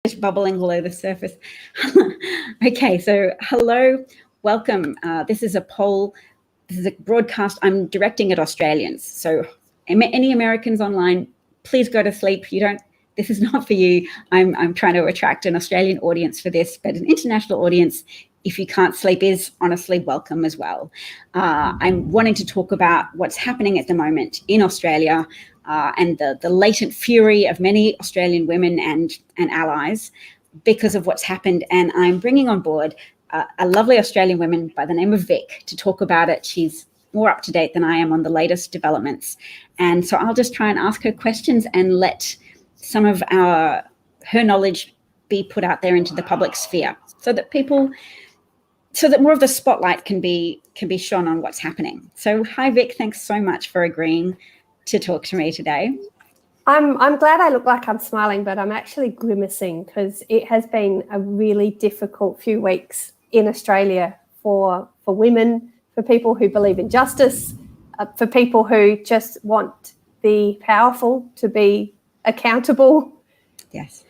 just bubbling below the surface. Okay, so hello, welcome. This is a poll. This is a broadcast I'm directing at Australians. So any Americans online, please go to sleep. This is not for you. I'm trying to attract an Australian audience for this, but an international audience, if you can't sleep, is honestly welcome as well. I'm wanting to talk about what's happening at the moment in Australia and the latent fury of many Australian women and allies because of what's happened. And I'm bringing on board a lovely Australian woman by the name of Vic to talk about it. She's more up to date than I am on the latest developments. And so I'll just try and ask her questions and let some of her knowledge be put out there into the public sphere so that more of the spotlight can be shone on what's happening. So hi, Vic, thanks so much for agreeing to talk to me today. I'm glad I look like I'm smiling, but I'm actually grimacing because it has been a really difficult few weeks in Australia for women, for people who believe in justice, for people who just want the powerful to be accountable. Yes.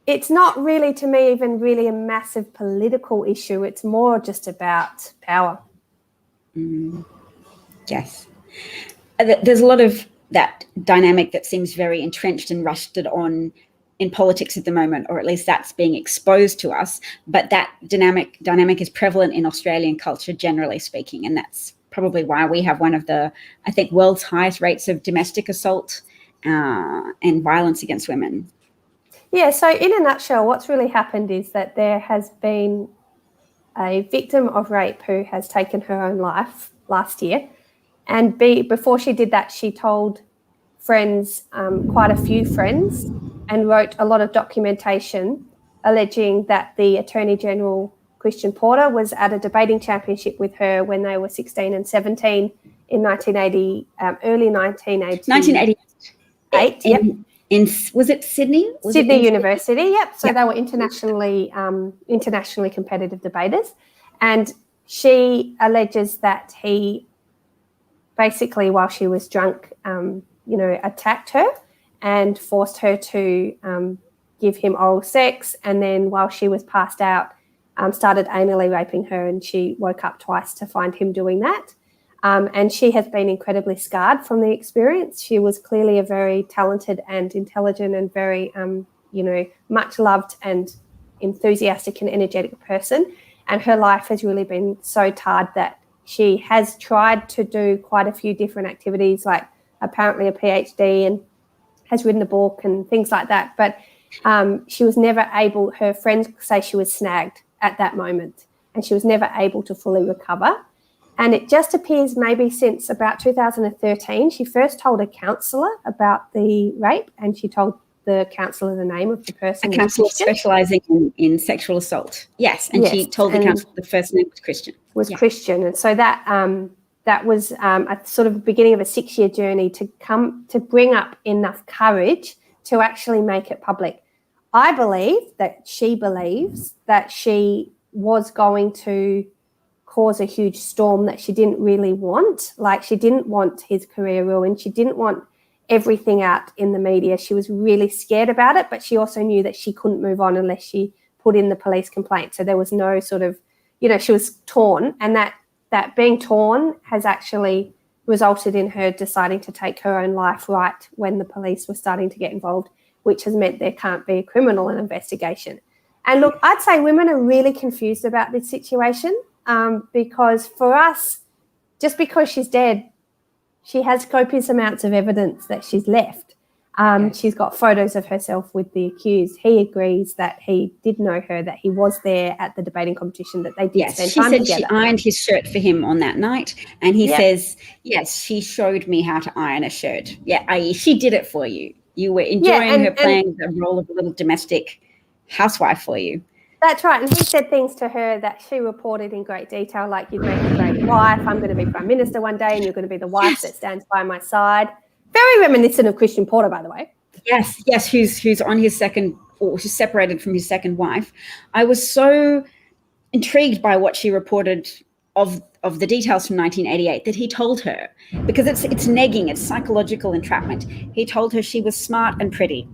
It's not really, to me, even really a massive political issue. It's more just about power. Yes. There's a lot of that dynamic that seems very entrenched and rusted on in politics at the moment, or at least that's being exposed to us. But that dynamic is prevalent in Australian culture, generally speaking, and that's probably why we have one of the, I think, world's highest rates of domestic assault and violence against women. Yeah, so in a nutshell, what's really happened is that there has been a victim of rape who has taken her own life last year. And before she did that, she told friends, quite a few friends, and wrote a lot of documentation alleging that the Attorney General, Christian Porter, was at a debating championship with her when they were 16 and 17 in 1980, early 1980. 1988. Yep. Was it Sydney? Sydney University, yep. So they were internationally competitive debaters. And she alleges that he basically, while she was drunk, attacked her and forced her to give him oral sex. And then while she was passed out, started anally raping her, and she woke up twice to find him doing that. And she has been incredibly scarred from the experience. She was clearly a very talented and intelligent and very, much loved and enthusiastic and energetic person. And her life has really been so tarred that she has tried to do quite a few different activities, like apparently a PhD, and has written a book and things like that. But she was never able, her friends say she was snagged at that moment, and she was never able to fully recover. And it just appears maybe since about 2013, she first told a counsellor about the rape, and she told the counsellor the name of the person. A counsellor specialising in sexual assault. Yes, and yes, she told the counsellor the first name was Christian. Christian. And so that was a sort of beginning of a 6-year journey to bring up enough courage to actually make it public. I believe that she believes that she was going to cause a huge storm that she didn't really want. Like, she didn't want his career ruined. She didn't want everything out in the media. She was really scared about it, but she also knew that she couldn't move on unless she put in the police complaint. So there was no sort of, she was torn, and that being torn has actually resulted in her deciding to take her own life right when the police were starting to get involved, which has meant there can't be a criminal investigation. And look, I'd say women are really confused about this situation. Because for us, just because she's dead, she has copious amounts of evidence that she's left. She's got photos of herself with the accused. He agrees that he did know her, that he was there at the debating competition, that they did spend time together. She said she ironed his shirt for him on that night, and he says, yes, she showed me how to iron a shirt. Yeah, i.e. she did it for you. You were enjoying her playing the role of a little domestic housewife for you. That's right. And he said things to her that she reported in great detail, like, you'd make a great wife, I'm going to be Prime Minister one day, and you're going to be the wife that stands by my side. Very reminiscent of Christian Porter, by the way. Yes, who's on his second, or who's separated from his second wife. I was so intrigued by what she reported of the details from 1988 that he told her, because it's negging, it's psychological entrapment. He told her she was smart and pretty,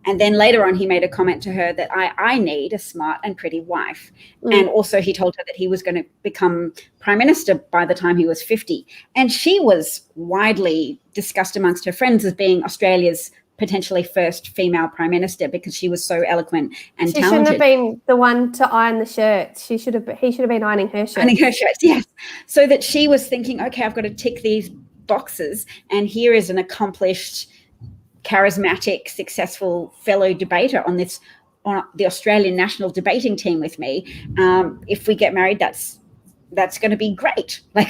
And then later on, he made a comment to her that I need a smart and pretty wife. And also he told her that he was going to become prime minister by the time he was 50. And she was widely discussed amongst her friends as being Australia's potentially first female prime minister because she was so eloquent and talented. She shouldn't have been the one to iron the shirts. He should have been ironing her shirts. Ironing her shirts, yes. So that she was thinking, okay, I've got to tick these boxes, and here is an accomplished, charismatic, successful fellow debater on the Australian national debating team with me. If we get married, that's going to be great. Like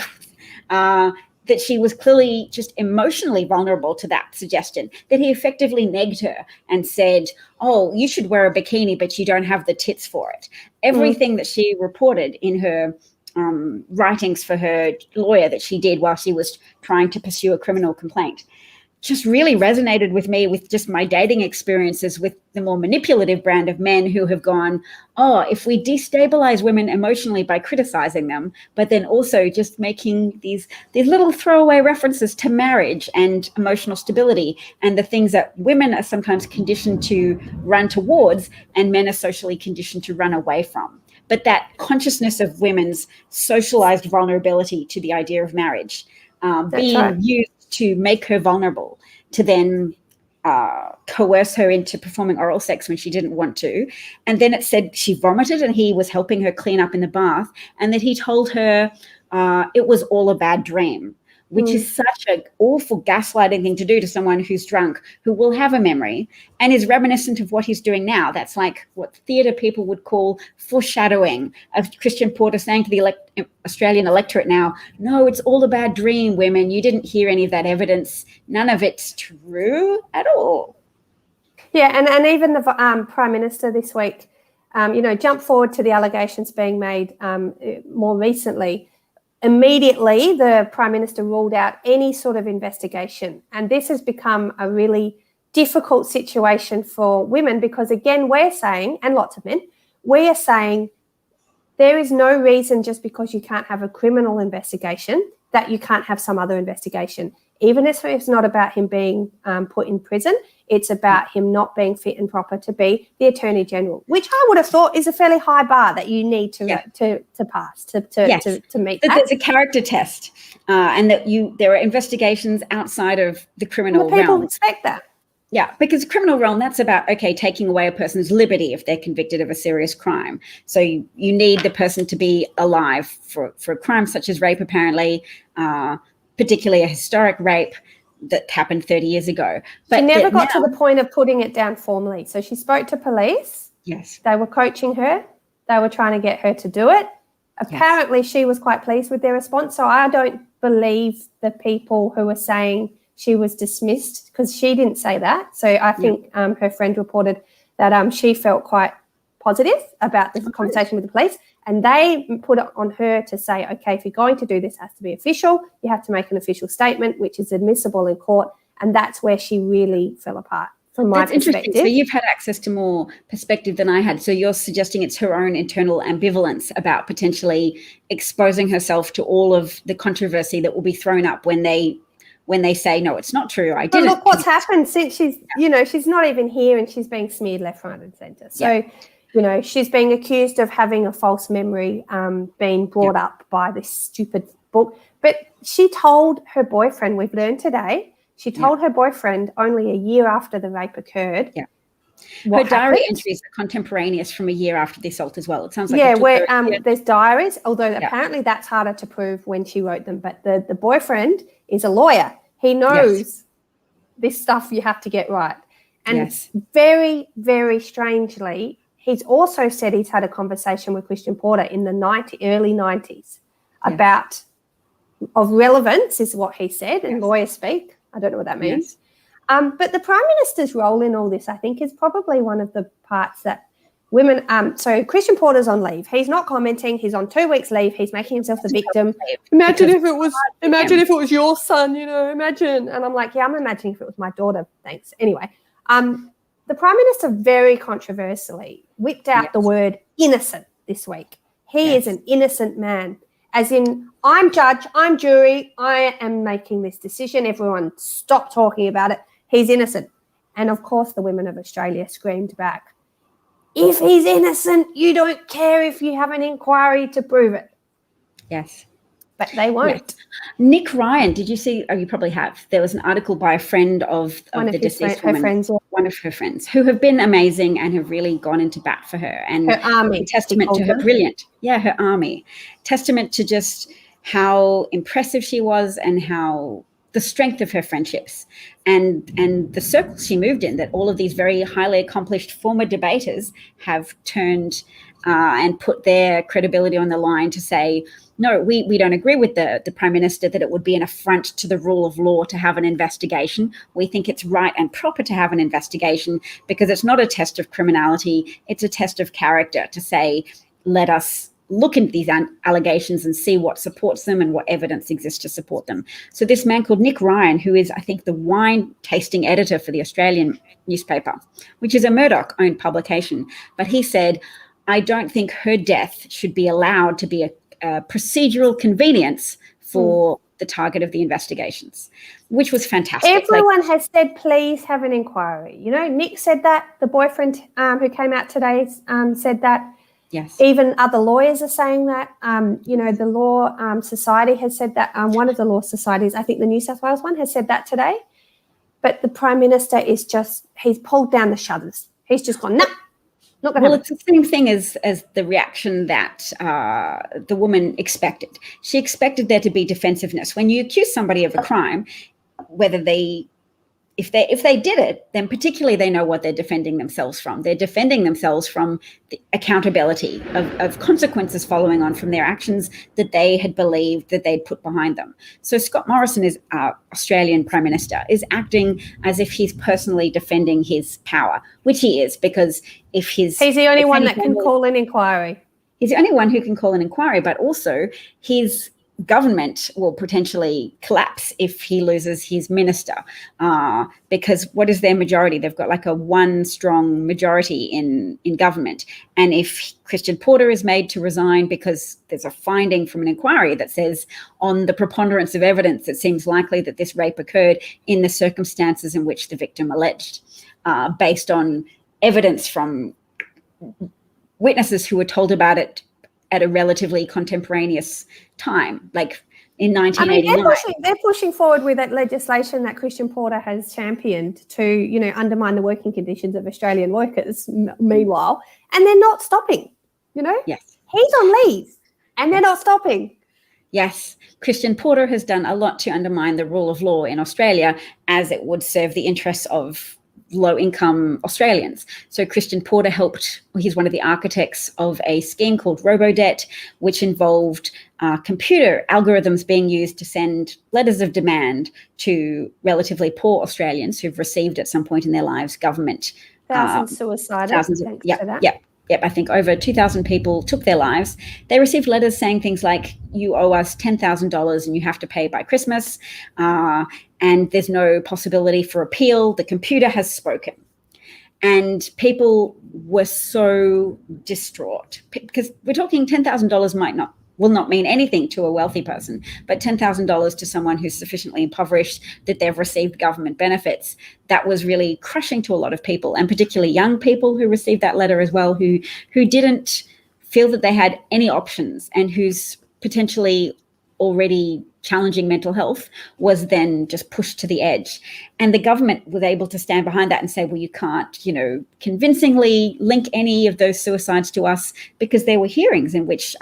that she was clearly just emotionally vulnerable to that suggestion, that he effectively negged her and said, oh, you should wear a bikini, but you don't have the tits for it. Everything that she reported in her writings for her lawyer that she did while she was trying to pursue a criminal complaint just really resonated with me, with just my dating experiences with the more manipulative brand of men who have gone, oh, if we destabilize women emotionally by criticizing them, but then also just making these little throwaway references to marriage and emotional stability and the things that women are sometimes conditioned to run towards and men are socially conditioned to run away from. But that consciousness of women's socialized vulnerability to the idea of marriage being used to make her vulnerable, to then coerce her into performing oral sex when she didn't want to. And then it said she vomited and he was helping her clean up in the bath, and that he told her it was all a bad dream, which is such an awful gaslighting thing to do to someone who's drunk, who will have a memory and is reminiscent of what he's doing now. That's like what theatre people would call foreshadowing, of Christian Porter saying to the Australian electorate now, no, it's all a bad dream, women. You didn't hear any of that evidence. None of it's true at all. Yeah, and even the Prime Minister this week, jump forward to the allegations being made more recently. Immediately, the Prime Minister ruled out any sort of investigation. And this has become a really difficult situation for women because, again, we're saying, and lots of men, we are saying there is no reason just because you can't have a criminal investigation that you can't have some other investigation. Even if it's not about him being put in prison, it's about him not being fit and proper to be the Attorney General, which I would have thought is a fairly high bar that you need to pass to meet that. There's a character test, and that there are investigations outside of the criminal realm. People expect that. Yeah, because criminal realm, that's about, okay, taking away a person's liberty if they're convicted of a serious crime. So you need the person to be alive for a crime such as rape, apparently, particularly a historic rape that happened 30 years ago. But she never got to the point of putting it down formally. So she spoke to police. Yes. They were coaching her. They were trying to get her to do it. Apparently she was quite pleased with their response. So I don't believe the people who were saying she was dismissed, because she didn't say that. So I think her friend reported that she felt quite positive about this conversation with the police, and they put it on her to say, okay, if you're going to do this, it has to be official. You have to make an official statement, which is admissible in court. And that's where she really fell apart from my perspective. Interesting. So you've had access to more perspective than I had. So you're suggesting it's her own internal ambivalence about potentially exposing herself to all of the controversy that will be thrown up when they say, no, it's not true, I didn't. But look what's happened since she's not even here and she's being smeared left, right and centre. So, she's being accused of having a false memory, being brought up by this stupid book. But she told her boyfriend, we've learned today, her boyfriend only a year after the rape occurred. Yeah. Her diary entries are contemporaneous from a year after the assault as well. It sounds like there's diaries, although apparently that's harder to prove when she wrote them. But the boyfriend is a lawyer. He knows this stuff you have to get right. And very, very strangely, he's also said he's had a conversation with Christian Porter in the early 90s about of relevance is what he said, and lawyers speak. I don't know what that means. But the Prime Minister's role in all this, I think, is probably one of the parts that women so Christian Porter's on leave. He's not commenting. He's on 2 weeks leave. He's making himself the victim. Imagine if it was your son, imagine. And I'm like, yeah, I'm imagining if it was my daughter. Thanks. Anyway, the Prime Minister very controversially whipped out the word innocent this week. He is an innocent man, as in, I'm judge, I'm jury, I am making this decision. Everyone stop talking about it. He's innocent. And of course, the women of Australia screamed back, if he's innocent, you don't care if you have an inquiry to prove it. Yes. But they won't. Yes. Nick Ryan, did you see? Oh, you probably have. There was an article by a friend of the deceased woman, one of her friends, who have been amazing and have really gone into bat for her. And her army, testament to her her army. Testament to just how impressive she was and how the strength of her friendships and the circles she moved in, that all of these very highly accomplished former debaters have turned and put their credibility on the line to say, no, we don't agree with the Prime Minister that it would be an affront to the rule of law to have an investigation. We think it's right and proper to have an investigation because it's not a test of criminality. It's a test of character to say, let us look into these allegations and see what supports them and what evidence exists to support them. So this man called Nick Ryan, who is, I think, the wine tasting editor for the Australian newspaper, which is a Murdoch-owned publication, but he said, I don't think her death should be allowed to be a procedural convenience for the target of the investigations, which was fantastic. Everyone has said, please have an inquiry. You know, Nick said that. The boyfriend who came out today said that. Yes. Even other lawyers are saying that. You know, the Law Society has said that. One of the law societies, I think the New South Wales one, has said that today. But the Prime Minister is just, he's pulled down the shutters. He's just gone, nah. Well, it's the same thing as the reaction that the woman expected. She expected there to be defensiveness. When you accuse somebody of a crime, whether if they did it, then particularly they know what they're defending themselves from. They're defending themselves from the accountability of consequences following on from their actions that they had believed that they'd put behind them. So Scott Morrison, is our Australian Prime Minister, is acting as if he's personally defending his power, which he is, because he's the only one that can call an inquiry. He's the only one who can call an inquiry, but also his government will potentially collapse if he loses his minister, because what is their majority? They've got like a one strong majority in government. And if Christian Porter is made to resign because there's a finding from an inquiry that says on the preponderance of evidence, it seems likely that this rape occurred in the circumstances in which the victim alleged, based on evidence from witnesses who were told about it at a relatively contemporaneous time, like in 1989. I mean, they're pushing forward with that legislation that Christian Porter has championed to, you know, undermine the working conditions of Australian workers, meanwhile, and they're not stopping, you know? Yes. He's on leave and they're not stopping. Yes, Christian Porter has done a lot to undermine the rule of law in Australia, as it would serve the interests of low-income Australians. So Christian Porter he's one of the architects of a scheme called Robodebt, which involved computer algorithms being used to send letters of demand to relatively poor Australians who've received at some point in their lives government. Thousands suicided. Yep, I think over 2,000 people took their lives. They received letters saying things like, you owe us $10,000 and you have to pay by Christmas, and there's no possibility for appeal. The computer has spoken. And people were so distraught because we're talking $10,000 will not mean anything to a wealthy person, but $10,000 to someone who's sufficiently impoverished that they've received government benefits, that was really crushing to a lot of people, and particularly young people who received that letter as well, who didn't feel that they had any options and whose potentially already challenging mental health was then just pushed to the edge. And the government was able to stand behind that and say, well, you can't, convincingly link any of those suicides to us, because there were hearings in which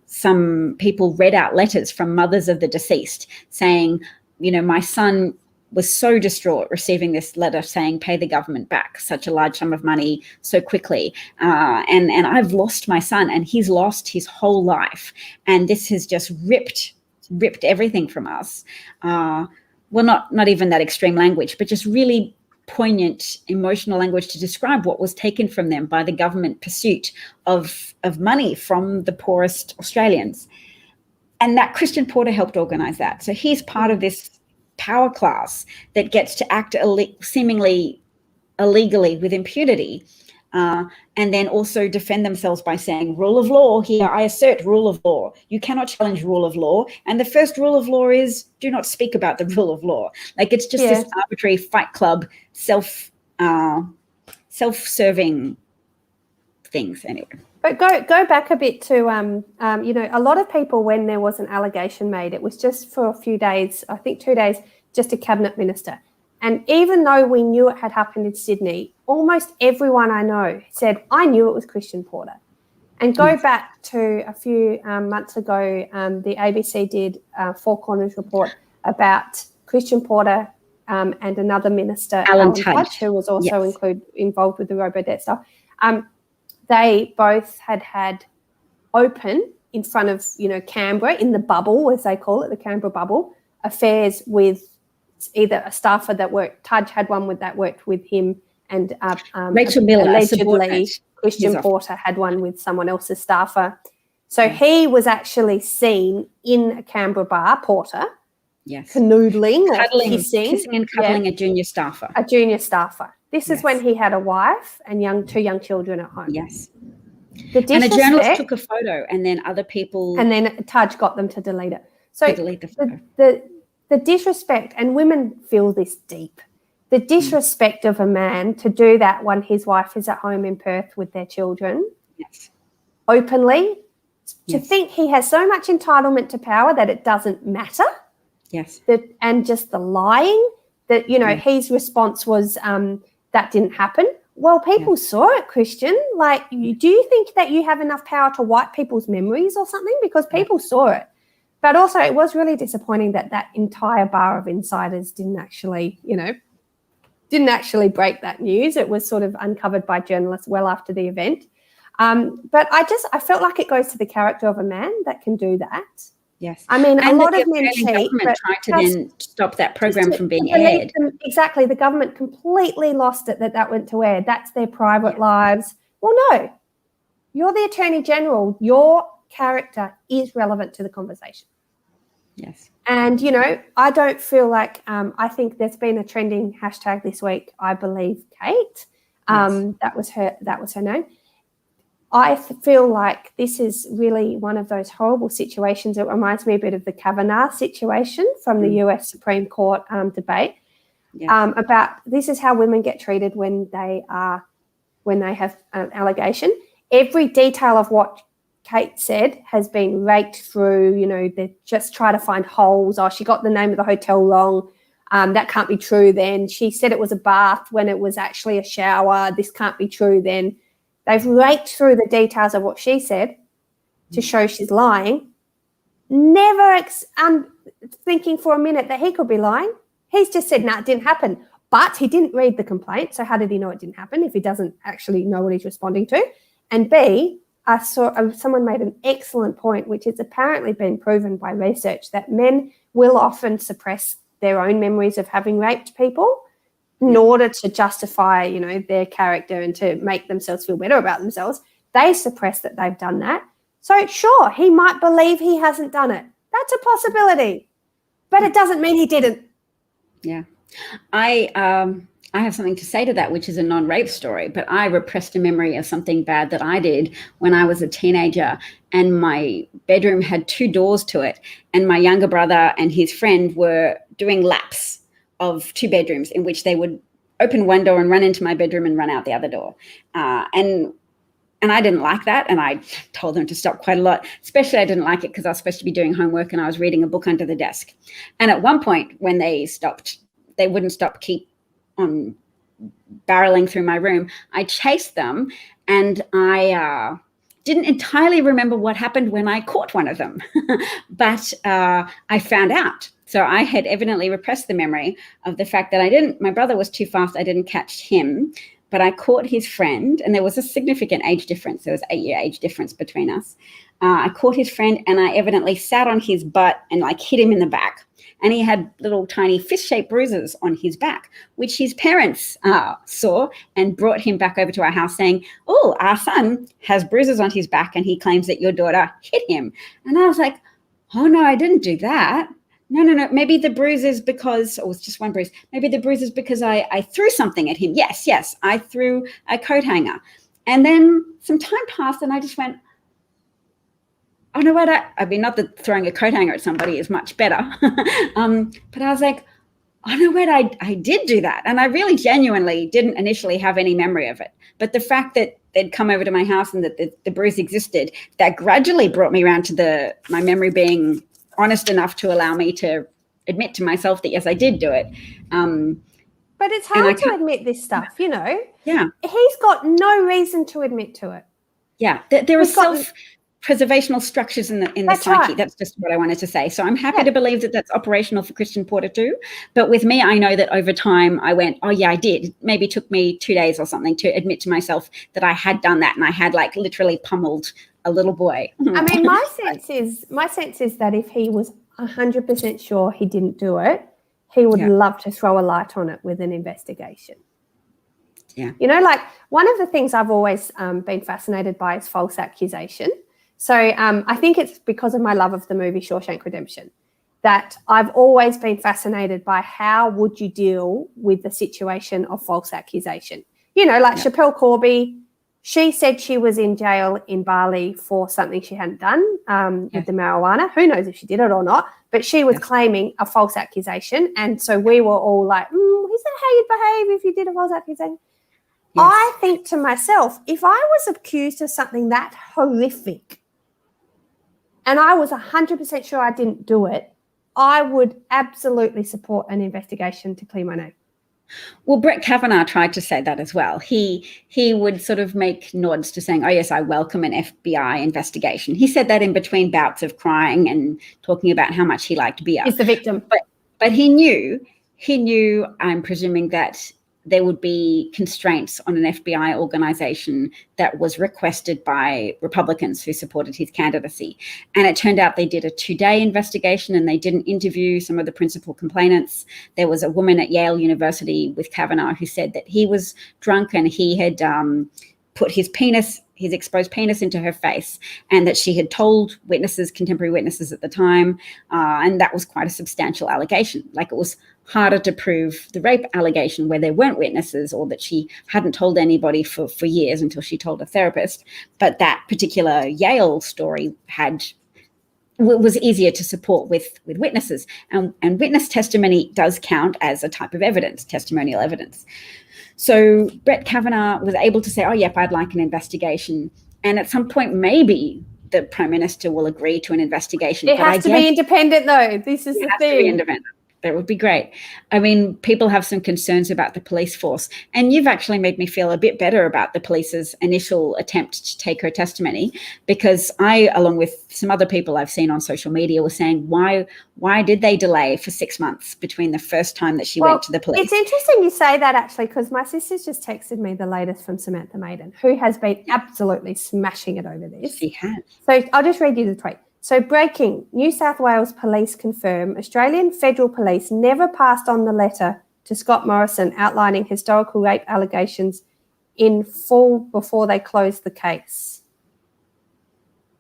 some people read out letters from mothers of the deceased saying, my son was so distraught receiving this letter saying, pay the government back such a large sum of money so quickly. And I've lost my son and he's lost his whole life. And this has just ripped everything from us. Well, not even that extreme language, but just really poignant emotional language to describe what was taken from them by the government pursuit of money from the poorest Australians. And that Christian Porter helped organise that. So he's part of this power class that gets to act seemingly illegally with impunity and then also defend themselves by saying, rule of law here, I assert rule of law. You cannot challenge rule of law. And the first rule of law is do not speak about the rule of law. Like, it's just this arbitrary Fight Club, self-serving things anyway. But go back a bit to, you know, a lot of people, when there was an allegation made, it was just for a few days, I think 2 days, just a cabinet minister. And even though we knew it had happened in Sydney, almost everyone I know said, I knew it was Christian Porter. And go back to a few months ago, the ABC did a Four Corners report about Christian Porter and another minister, Alan Tudge, who was also involved with the robo-debt stuff. They both had open in front of, you know, Canberra, in the bubble, as they call it, the Canberra bubble, affairs with either a staffer that worked, Tudge had one that worked with him, and Rachel Miller, allegedly Christian Porter had one with someone else's staffer. So he was actually seen in a Canberra bar, Porter, canoodling or kissing and cuddling a junior staffer. A junior staffer. This is when he had a wife and two young children at home. Yes. And a journalist took a photo, and then other people... And then Tudge got them to delete it. So delete the photo. The disrespect, and women feel this deep, the disrespect of a man to do that when his wife is at home in Perth with their children, openly, to think he has so much entitlement to power that it doesn't matter. Yes. And just the lying, that, you know, his response was that didn't happen. Well, people saw it, Christian. Like, do you think that you have enough power to wipe people's memories or something? Because people saw it. But also, it was really disappointing that that entire bar of insiders didn't actually break that news. It was sort of uncovered by journalists well after the event. But I felt like it goes to the character of a man that can do that. Yes. I mean, and a lot of men cheat. Government tried to then stop that program from being aired. Exactly. The government completely lost it that went to air. That's their private lives. Well, no. You're the Attorney General. Your character is relevant to the conversation. Yes. And, you know, I don't feel like I think there's been a trending hashtag this week, I believe Kate. That was her name. I feel like this is really one of those horrible situations. It reminds me a bit of the Kavanaugh situation from the US Supreme Court debate about this is how women get treated when they have an allegation. Every detail of what Kate said has been raked through. You know, they just try to find holes. Oh, she got the name of the hotel wrong. That can't be true then. She said it was a bath when it was actually a shower. This can't be true then. They've raked through the details of what she said to show she's lying, never thinking for a minute that he could be lying. He's just said, it didn't happen. But he didn't read the complaint, so how did he know it didn't happen if he doesn't actually know what he's responding to? And B, I saw someone made an excellent point, which has apparently been proven by research, that men will often suppress their own memories of having raped people in order to justify, you know, their character and to make themselves feel better about themselves. They suppress that they've done that. So sure, he might believe he hasn't done it. That's a possibility, but it doesn't mean he didn't. Yeah. I have something to say to that, which is a non-rape story, but I repressed a memory of something bad that I did when I was a teenager, and my bedroom had 2 doors to it, and my younger brother and his friend were doing laps of 2 bedrooms in which they would open one door and run into my bedroom and run out the other door. And I didn't like that, and I told them to stop quite a lot. Especially I didn't like it because I was supposed to be doing homework and I was reading a book under the desk. And at one point when they wouldn't keep on barreling through my room, I chased them, and I didn't entirely remember what happened when I caught one of them, but I found out. So I had evidently repressed the memory of the fact that my brother was too fast, I didn't catch him, but I caught his friend, and there was a significant age difference. There was 8-year age difference between us. I caught his friend, and I evidently sat on his butt and hit him in the back. And he had little tiny fist-shaped bruises on his back, which his parents saw and brought him back over to our house saying, oh, our son has bruises on his back and he claims that your daughter hit him. And I was like, oh, no, I didn't do that. No. Maybe the bruise is because, it's just one bruise. Maybe the bruise is because I threw something at him. Yes, I threw a coat hanger. And then some time passed and I just went, oh no, wait, I mean, not that throwing a coat hanger at somebody is much better. But I was like, oh no, wait, I did do that. And I really genuinely didn't initially have any memory of it. But the fact that they'd come over to my house and that the bruise existed, that gradually brought me around to my memory being honest enough to allow me to admit to myself that, yes, I did do it. But it's hard to admit this stuff, you know? Yeah. He's got no reason to admit to it. Yeah. There are self-preservational structures in the psyche. Right. That's just what I wanted to say. So I'm happy to believe that that's operational for Christian Porter too. But with me, I know that over time I went, oh yeah, I did. It maybe took me 2 days or something to admit to myself that I had done that. And I had like literally pummeled a little boy. I mean, my sense is that if he was 100% sure he didn't do it, he would love to throw a light on it with an investigation. Yeah. You know, like one of the things I've always been fascinated by is false accusation. So I think it's because of my love of the movie Shawshank Redemption that I've always been fascinated by how would you deal with the situation of false accusation. You know, like Schapelle Corby, she said she was in jail in Bali for something she hadn't done with the marijuana. Who knows if she did it or not, but she was claiming a false accusation. And so we were all like, is that how you'd behave if you did a false accusation? Yes. I think to myself, if I was accused of something that horrific and I was 100% sure I didn't do it, I would absolutely support an investigation to clear my name. Well, Brett Kavanaugh tried to say that as well. He would sort of make nods to saying, oh, yes, I welcome an FBI investigation. He said that in between bouts of crying and talking about how much he liked beer. He's the victim. But he knew, I'm presuming, that there would be constraints on an FBI organization that was requested by Republicans who supported his candidacy. And it turned out they did a 2-day investigation and they didn't interview some of the principal complainants. There was a woman at Yale University with Kavanaugh who said that he was drunk and he had put his exposed penis into her face, and that she had told contemporary witnesses at the time, and that was quite a substantial allegation. Like, it was harder to prove the rape allegation where there weren't witnesses, or that she hadn't told anybody for years until she told a therapist. But that particular Yale story was easier to support with witnesses, and witness testimony does count as a type of evidence, testimonial evidence. So Brett Kavanaugh was able to say, oh, yep, I'd like an investigation. And at some point, maybe the Prime Minister will agree to an investigation. It has to be independent, though. This is the thing. To be independent. That would be great. I mean, people have some concerns about the police force, and you've actually made me feel a bit better about the police's initial attempt to take her testimony, because I, along with some other people I've seen on social media, were saying, why did they delay for 6 months between the first time that she went to the police? It's interesting you say that, actually, because my sister's just texted me the latest from Samantha Maiden, who has been absolutely smashing it over this. She has. So I'll just read you the tweet. So breaking, New South Wales police confirm Australian Federal Police never passed on the letter to Scott Morrison outlining historical rape allegations in full before they closed the case.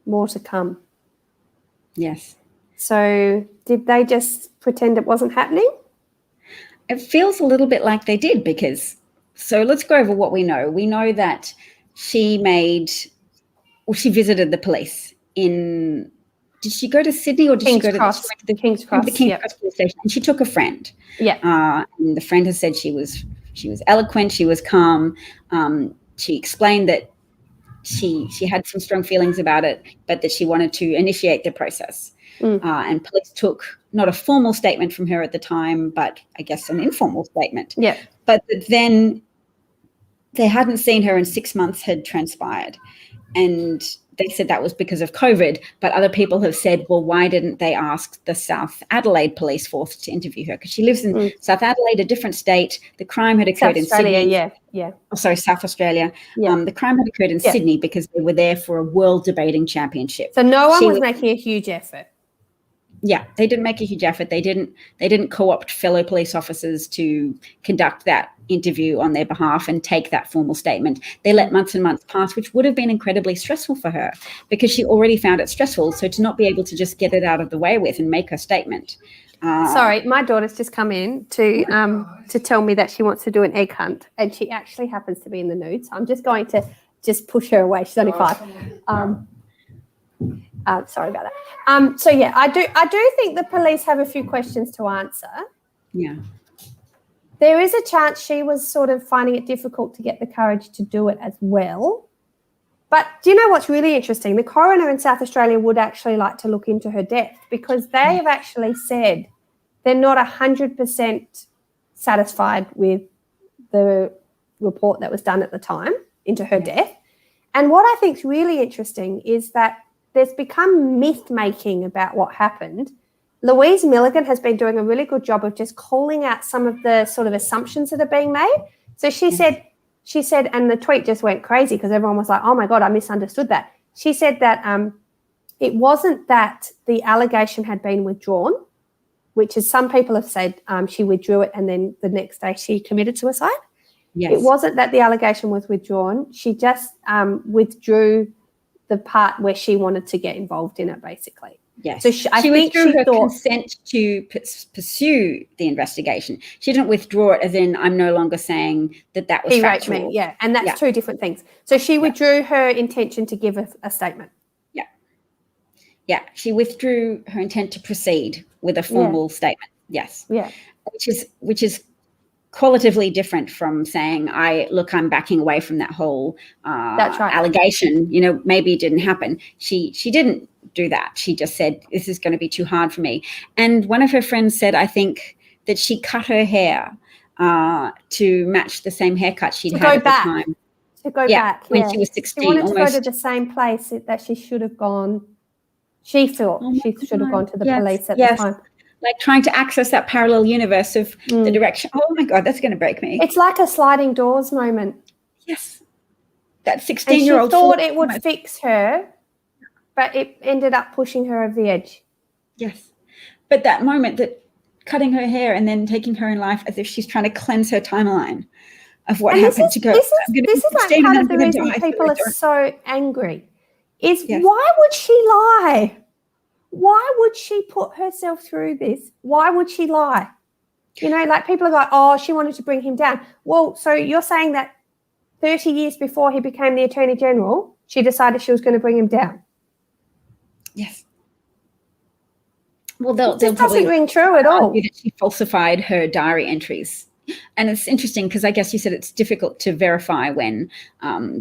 More to come. Yes. So did they just pretend it wasn't happening? It feels a little bit like they did, because, so let's go over what we know. We know that she visited the police in... Did she go to Sydney, or did she go to the King's Cross? The King's Cross police station, and she took a friend. Yeah. And the friend has said she was eloquent, she was calm. She explained that she had some strong feelings about it, but that she wanted to initiate the process. And police took not a formal statement from her at the time, but I guess an informal statement. Yeah. But then they hadn't seen her, and 6 months had transpired, and they said that was because of COVID, but other people have said, well, why didn't they ask the South Adelaide police force to interview her? Because she lives in South Adelaide, a different state. The crime had occurred in Sydney. Yeah. Oh, sorry, South Australia. Yeah. The crime had occurred in Sydney because they were there for a world debating championship. So no one was making a huge effort. Yeah, they didn't make a huge effort. They didn't co-opt fellow police officers to conduct that interview on their behalf and take that formal statement. They let months and months pass, which would have been incredibly stressful for her, because she already found it stressful. So to not be able to just get it out of the way with and make her statement. Sorry, my daughter's just come in to tell me that she wants to do an egg hunt, and she actually happens to be in the nude. So I'm just going to just push her away. She's only 5. Sorry about that. So yeah, I do think the police have a few questions to answer. Yeah. There is a chance she was sort of finding it difficult to get the courage to do it as well. But do you know what's really interesting? The coroner in South Australia would actually like to look into her death, because they have actually said they're not 100% satisfied with the report that was done at the time into her death. And what I think is really interesting is that there's become myth-making about what happened. Louise Milligan has been doing a really good job of just calling out some of the sort of assumptions that are being made. So she said, and the tweet just went crazy because everyone was like, oh my God, I misunderstood that. She said that it wasn't that the allegation had been withdrawn, which is some people have said she withdrew it and then the next day she committed suicide. Yes. It wasn't that the allegation was withdrawn. She just withdrew the part where she wanted to get involved in it, basically. Yes. So I think withdrew her thought, consent to pursue the investigation. She didn't withdraw it as in, I'm no longer saying that was he factual. raped me. Yeah, and that's two different things. So she withdrew her intention to give a statement. Yeah. Yeah, she withdrew her intent to proceed with a formal statement. Yes. Yeah. Which is qualitatively different from saying, I'm backing away from that whole That's right. allegation. You know, maybe it didn't happen. She didn't do that. She just said, this is going to be too hard for me. And one of her friends said, I think that she cut her hair to match the same haircut she'd had at the time. To go back, when she was 16. She wanted to go to the same place that she should have gone. She thought she should have gone to the police at the time. Like trying to access that parallel universe of the direction. Oh my God, that's going to break me. It's like a sliding doors moment. Yes. That 16-year-old. She thought it would fix her, but it ended up pushing her over the edge. Yes. But that moment, that cutting her hair and then taking her in life as if she's trying to cleanse her timeline of what happened to go. This is like part of the reason people are so angry is why would she lie? Why would she put herself through this? Why would she lie? You know, like people are like, oh, she wanted to bring him down. Well, so you're saying that 30 years before he became the Attorney General, she decided she was going to bring him down? Yes. Well, they'll probably doesn't ring true at all. That she falsified her diary entries. And it's interesting because I guess you said it's difficult to verify when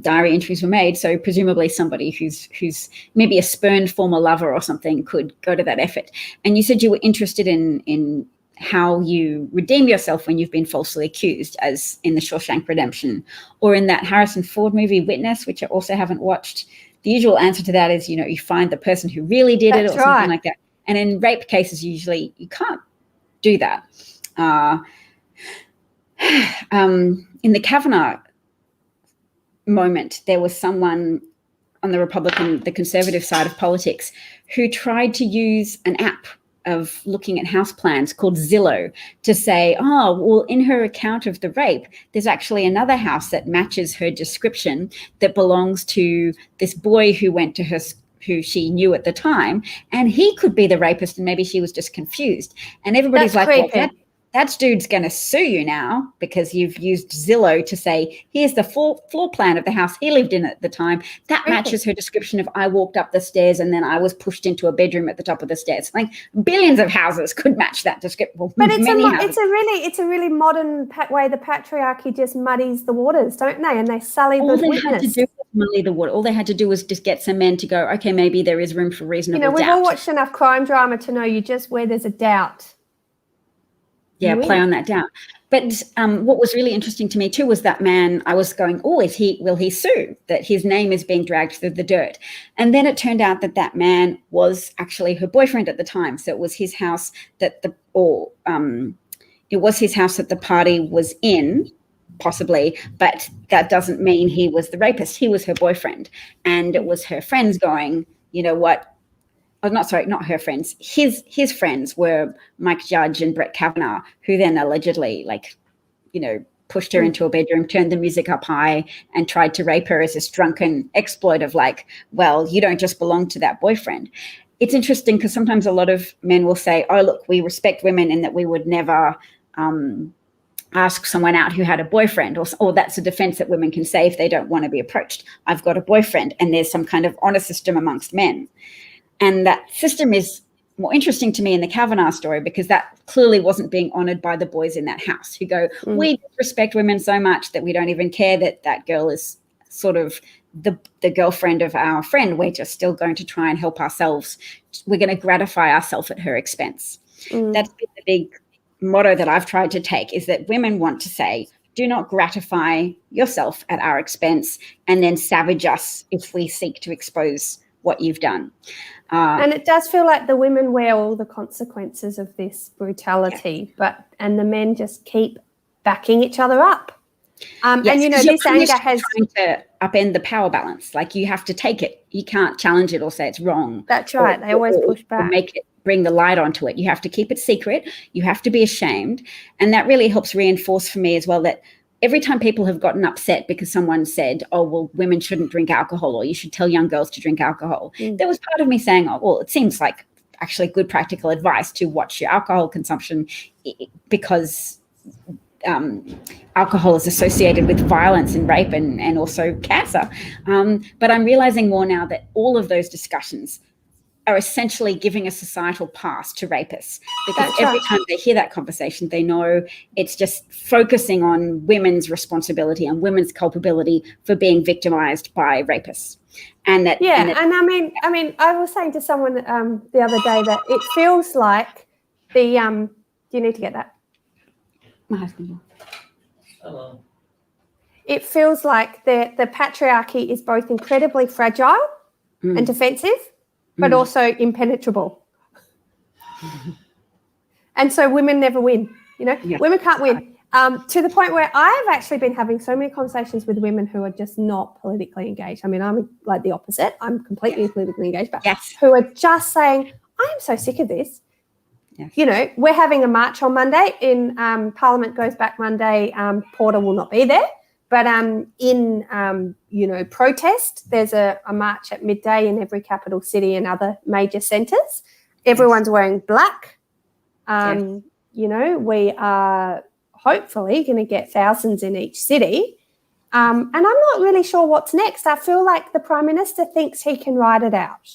diary entries were made. So presumably somebody who's maybe a spurned former lover or something could go to that effort. And you said you were interested in how you redeem yourself when you've been falsely accused, as in the Shawshank Redemption, or in that Harrison Ford movie Witness, which I also haven't watched. The usual answer to that is, you find the person who really did it or something like that. And in rape cases, usually you can't do that. In the Kavanaugh moment, there was someone on the conservative side of politics who tried to use an app of looking at house plans called Zillow to say, oh, well, in her account of the rape, there's actually another house that matches her description that belongs to this boy who went to her who she knew at the time, and he could be the rapist, and maybe she was just confused. And everybody's That's like, creepy. well, that dude's going to sue you now because you've used Zillow to say, here's the floor plan of the house he lived in at the time. That matches her description of, I walked up the stairs and then I was pushed into a bedroom at the top of the stairs. Like billions of houses could match that description. Well, but it's a really modern way the patriarchy just muddies the waters, don't they? And they sully the witness. Had to do was muddy the water. All they had to do was just get some men to go, okay, maybe there is room for reasonable doubt. We've all watched enough crime drama to know you just where there's a doubt. Yeah, play on that down. But what was really interesting to me too was that man. I was going, oh, will he sue? That his name is being dragged through the dirt. And then it turned out that man was actually her boyfriend at the time. So it was his house that it was his house that the party was in, possibly. But that doesn't mean he was the rapist. He was her boyfriend, and it was her friends going, you know what? Oh, not her friends. His friends were Mike Judge and Brett Kavanaugh, who then allegedly, pushed her into a bedroom, turned the music up high, and tried to rape her as this drunken exploit of well, you don't just belong to that boyfriend. It's interesting because sometimes a lot of men will say, oh, look, we respect women and that we would never ask someone out who had a boyfriend, or that's a defense that women can say if they don't want to be approached. I've got a boyfriend, and there's some kind of honor system amongst men. And that system is more interesting to me in the Kavanaugh story, because that clearly wasn't being honored by the boys in that house, who go, we respect women so much that we don't even care that that girl is sort of the girlfriend of our friend. We're just still going to try and help ourselves. We're going to gratify ourselves at her expense. That's been the big motto that I've tried to take, is that women want to say, do not gratify yourself at our expense and then savage us if we seek to expose what you've done. And it does feel like the women wear all the consequences of this brutality, and the men just keep backing each other up. And this anger has trying to upend the power balance. Like, you have to take it. You can't challenge it or say it's wrong. That's right. They always push back. Bring the light onto it. You have to keep it secret. You have to be ashamed. And that really helps reinforce for me as well that every time people have gotten upset because someone said, oh, well, women shouldn't drink alcohol, or you should tell young girls to drink alcohol, there was part of me saying, oh, well, it seems like actually good practical advice to watch your alcohol consumption, because alcohol is associated with violence and rape and also cancer. But I'm realizing more now that all of those discussions are essentially giving a societal pass to rapists, because every time they hear that conversation, they know it's just focusing on women's responsibility and women's culpability for being victimized by rapists. And that, I mean, I was saying to someone the other day that it feels like do you need to get that? My husband. Hello. It feels like the patriarchy is both incredibly fragile and defensive, but also impenetrable. And so women never win, women can't win. To the point where I've actually been having so many conversations with women who are just not politically engaged. I mean, I'm like the opposite. I'm completely politically engaged, but who are just saying, I am so sick of this. Yes. We're having a march on Monday in Parliament goes back Monday. Porter will not be there. But in protest, there's a march at midday in every capital city and other major centres. Everyone's wearing black. We are hopefully going to get thousands in each city. And I'm not really sure what's next. I feel like the Prime Minister thinks he can ride it out.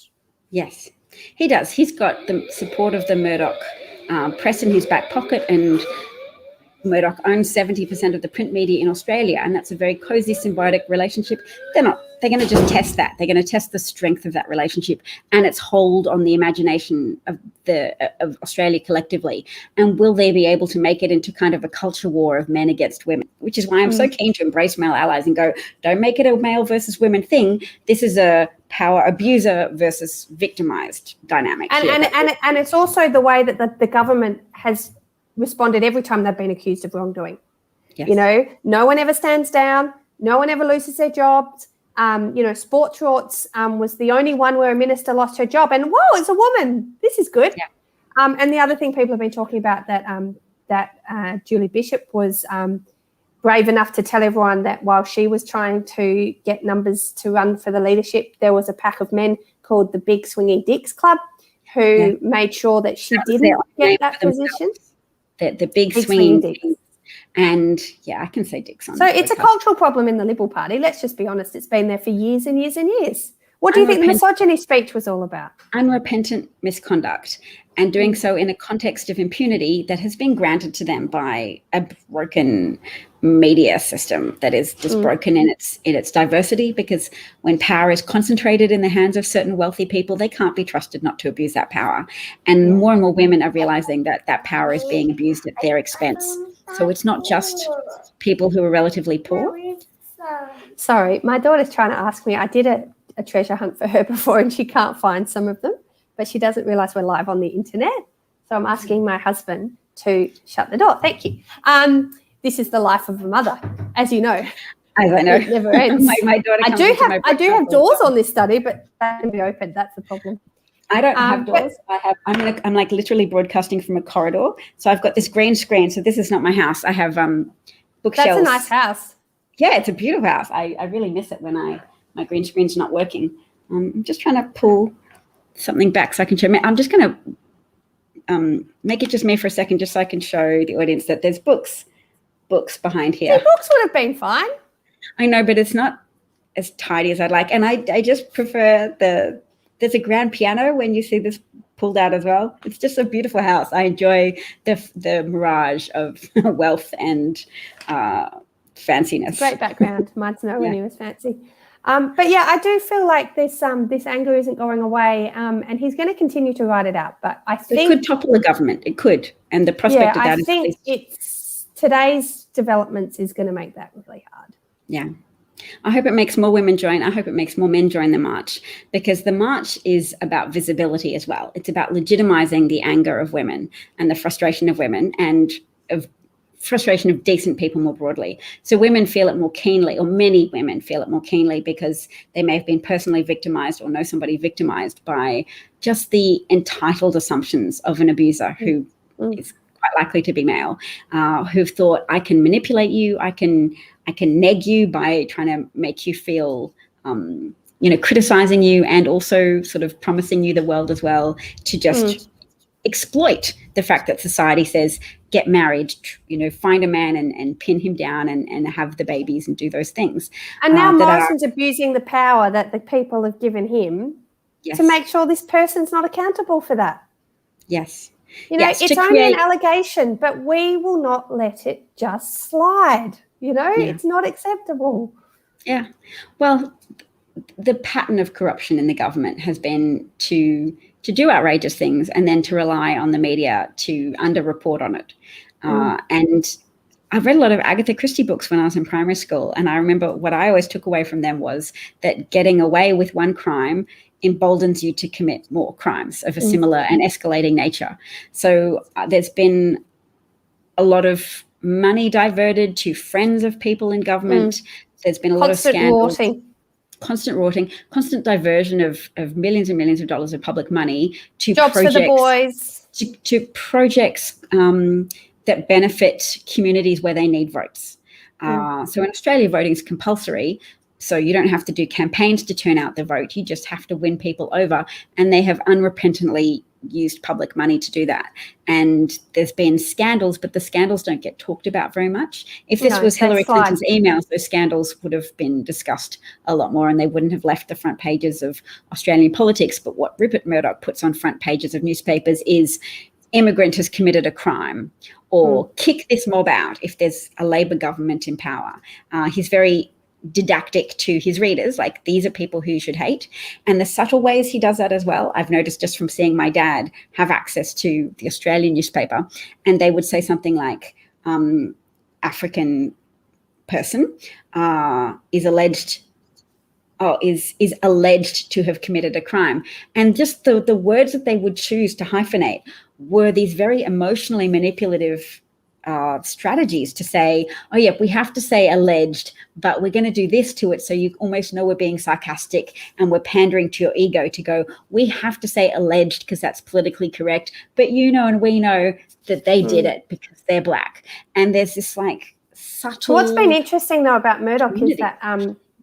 Yes, he does. He's got the support of the Murdoch press in his back pocket, and Murdoch owns 70% of the print media in Australia, and that's a very cozy, symbiotic relationship. They're going to just test that. They're going to test the strength of that relationship and its hold on the imagination of Australia collectively. And will they be able to make it into kind of a culture war of men against women? Which is why I'm so keen to embrace male allies and go, don't make it a male versus women thing. This is a power abuser versus victimized dynamic. And it's also the way that the government has responded every time they've been accused of wrongdoing. Yes. No one ever stands down. No one ever loses their jobs. Sports shorts was the only one where a minister lost her job. And, whoa, it's a woman. This is good. Yeah. And the other thing people have been talking about that Julie Bishop was brave enough to tell everyone that while she was trying to get numbers to run for the leadership, there was a pack of men called the Big Swinging Dicks Club who made sure that she didn't get that position. The big swinging dicks. And I can say dicks on. So it's a cultural problem in the Liberal Party. Let's just be honest. It's been there for years and years and years. What do you think the misogyny speech was all about? Unrepentant misconduct, and doing so in a context of impunity that has been granted to them by a broken media system that is just broken in its diversity, because when power is concentrated in the hands of certain wealthy people, they can't be trusted not to abuse that power. And more women are realizing that power is being abused at their expense. So it's not just people who are relatively poor. Sorry, my daughter's trying to ask me. I did a treasure hunt for her before and she can't find some of them, but she doesn't realize we're live on the internet. So I'm asking my husband to shut the door. Thank you. This is the life of a mother, as you know. As I know. It never ends. my daughter I do have doors on this study, but that can be opened. That's the problem. I don't have doors. I'm like literally broadcasting from a corridor. So I've got this green screen. So this is not my house. I have bookshelves. That's a nice house. Yeah, it's a beautiful house. I really miss it when my green screen's not working. I'm just trying to pull something back so I can show. I'm just going to make it just me for a second, just so I can show the audience that there's books books behind See, here. books would have been fine. I know, but it's not as tidy as I'd like. And I just prefer there's a grand piano when you see this pulled out as well. It's just a beautiful house. I enjoy the mirage of wealth and fanciness. Great background. Mine's know when he was fancy. But yeah, I do feel like this anger isn't going away, and he's going to continue to ride it out. But I think it could topple the government. It could, and the prospect of that I think it's today's developments is going to make that really hard. Yeah. I hope it makes more women join. I hope it makes more men join the march, because the march is about visibility as well. It's about legitimizing the anger of women and the frustration of women and of frustration of decent people more broadly. So women feel it more keenly, or many women feel it more keenly, because they may have been personally victimized or know somebody victimized by just the entitled assumptions of an abuser who is quite likely to be male, who've thought, I can manipulate you, I can neg you by trying to make you feel, criticizing you, and also sort of promising you the world as well, to just exploit the fact that society says, get married, find a man and pin him down and have the babies and do those things. And now Morrison's abusing the power that the people have given him to make sure this person's not accountable for that. Yes. It's only an allegation, but we will not let it just slide. It's not acceptable. Yeah. Well, the pattern of corruption in the government has been to do outrageous things and then to rely on the media to underreport on it. And I've read a lot of Agatha Christie books when I was in primary school, and I remember what I always took away from them was that getting away with one crime emboldens you to commit more crimes of a similar and escalating nature. So there's been a lot of money diverted to friends of people in government. There's been a lot of scandals. Constant rorting, constant diversion of millions and millions of dollars of public money to jobs projects, for the boys, to projects that benefit communities where they need votes. So in Australia, voting is compulsory. So you don't have to do campaigns to turn out the vote. You just have to win people over. And they have unrepentantly used public money to do that. And there's been scandals, but the scandals don't get talked about very much. If this was Hillary Clinton's emails, those scandals would have been discussed a lot more, and they wouldn't have left the front pages of Australian politics. But what Rupert Murdoch puts on front pages of newspapers is immigrant has committed a crime, or kick this mob out if there's a Labor government in power. He's very didactic to his readers, like, these are people who you should hate. And the subtle ways he does that as well, I've noticed just from seeing my dad have access to the Australian newspaper, and they would say something like, African person is alleged to have committed a crime. And just the words that they would choose to hyphenate were these very emotionally manipulative strategies to say, oh yeah, we have to say alleged, but we're going to do this to it, so you almost know we're being sarcastic and we're pandering to your ego to go, we have to say alleged because that's politically correct, but and we know that they did it because they're black. And there's this like subtle... What's been interesting though about Murdoch is that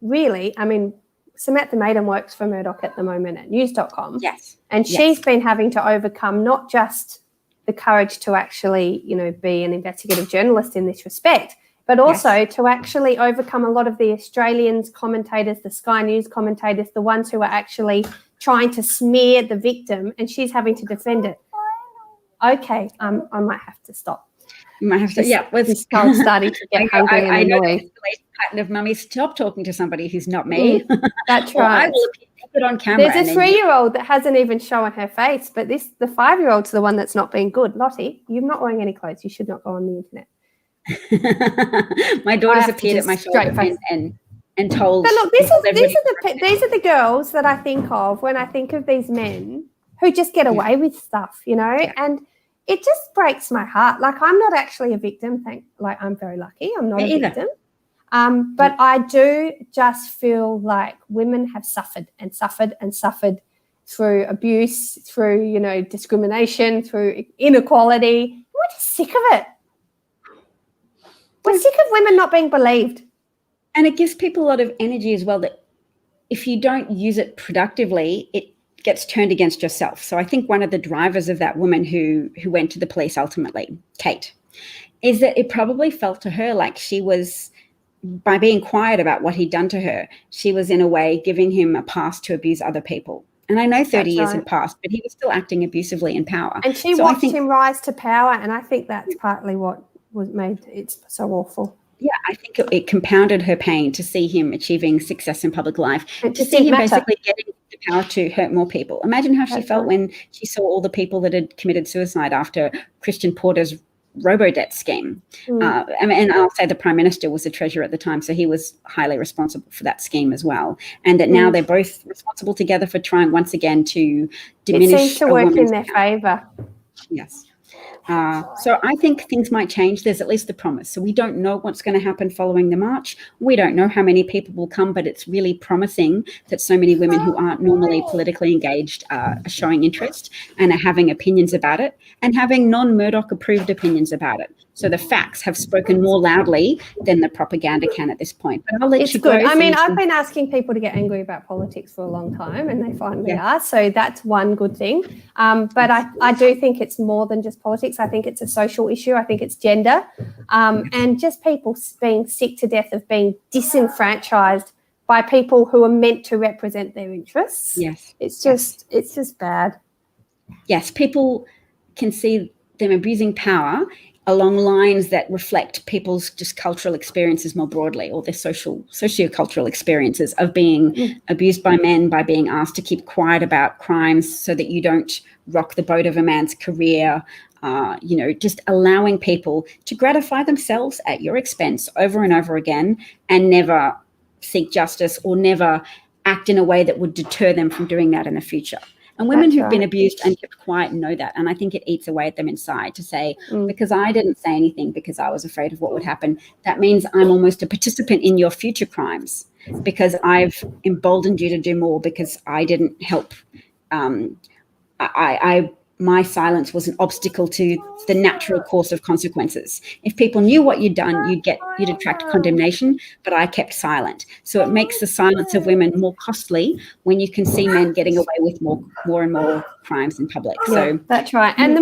really, I mean, Samantha Maiden works for Murdoch at the moment at news.com. Yes. And she's been having to overcome not just the courage to actually, be an investigative journalist in this respect, but also to actually overcome a lot of the Australians commentators, the Sky News commentators, the ones who are actually trying to smear the victim, and she's having to defend it. Okay, I might have to stop. You might have to, This child's starting to get hungry and annoyed. I know the pattern of mummy, stop talking to somebody who's not me. That's right. I will appear on camera. There's a 3-year-old that hasn't even shown her face, but the 5-year-old's the one that's not being good. Lottie, you're not wearing any clothes. You should not go on the internet. My daughter's appeared at my shoulder and told. But look, these are the girls that I think of when I think of these men who just get away with stuff, and it just breaks my heart. Like, I'm not actually a victim. I'm very lucky. I'm not a victim. But I do just feel like women have suffered and suffered and suffered through abuse, through, discrimination, through inequality. We're just sick of it. We're sick of women not being believed. And it gives people a lot of energy as well, that if you don't use it productively, it gets turned against yourself. So I think one of the drivers of that woman who went to the police ultimately, Kate, is that it probably felt to her like she was, by being quiet about what he'd done to her, she was in a way giving him a pass to abuse other people. And I know 30 years had passed, but he was still acting abusively in power. And she watched him rise to power, and I think that's partly what was made it so awful. Yeah, I think it compounded her pain to see him achieving success in public life, to see him basically getting the power to hurt more people. Imagine how she felt when she saw all the people that had committed suicide after Christian Porter's robo-debt scheme. And I'll say the Prime Minister was the treasurer at the time, so he was highly responsible for that scheme as well. And that now they're both responsible together for trying once again to diminish. It seems to work in their favour. Yes. So I think things might change. There's at least the promise. So we don't know what's going to happen following the march. We don't know how many people will come, but it's really promising that so many women who aren't normally politically engaged are showing interest and are having opinions about it, and having non-Murdoch approved opinions about it. So the facts have spoken more loudly than the propaganda can at this point. But I'll let you go. I mean, I've been asking people to get angry about politics for a long time, and they finally are. So that's one good thing. But I do think it's more than just politics. I think it's a social issue. I think it's gender, and just people being sick to death of being disenfranchised by people who are meant to represent their interests. Yes, it's just bad. Yes, people can see them abusing power along lines that reflect people's just cultural experiences more broadly, or their socio-cultural experiences of being abused by men, by being asked to keep quiet about crimes so that you don't rock the boat of a man's career, just allowing people to gratify themselves at your expense over and over again and never seek justice or never act in a way that would deter them from doing that in the future. And women who've been abused and kept quiet know that. And I think it eats away at them inside to say, because I didn't say anything because I was afraid of what would happen, that means I'm almost a participant in your future crimes because I've emboldened you to do more because I didn't help. My silence was an obstacle to the natural course of consequences. If people knew what you'd done, you'd attract condemnation, but I kept silent. So it makes the silence of women more costly when you can see men getting away with more and more crimes in public. So that's right. And the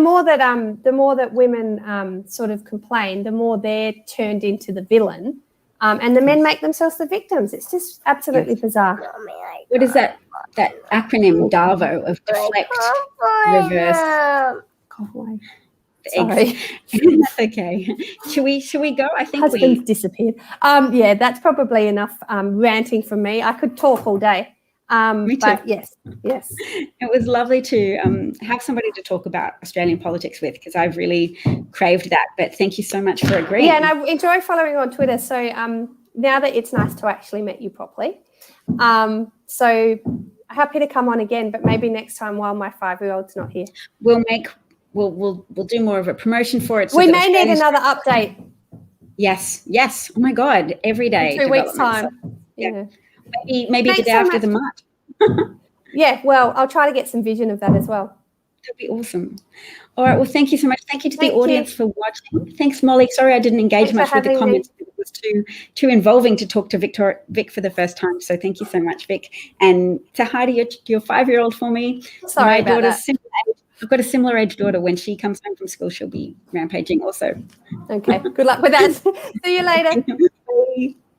more that women sort of complain, the more they're turned into the villain, and the men make themselves the victims. It's just absolutely bizarre. What is that acronym DARVO of deflect, reverse, Sorry. That's okay. Should we go? I think husband's disappeared. That's probably enough ranting from me. I could talk all day. Me too. But yes. It was lovely to have somebody to talk about Australian politics with, because I've really craved that. But thank you so much for agreeing. Yeah, and I enjoy following you on Twitter. So now that it's nice to actually meet you properly. So happy to come on again, but maybe next time while my 5-year-old's not here. We'll do more of a promotion for it. So we may need another update. Yes. Oh my God, every day. In 2 weeks' time. So, yeah. Maybe the day after the march. Yeah, well, I'll try to get some vision of that as well. That'd be awesome. All right, well, thank you so much. Thank you to the audience for watching. Thanks, Molly. Sorry I didn't engage much with the comments. It was too involving to talk to Vic for the first time. So thank you so much, Vic. And say hi to your 5-year-old for me. Sorry about that. I've got a similar age daughter. When she comes home from school, she'll be rampaging also. Okay, good luck with that. See you later. Bye.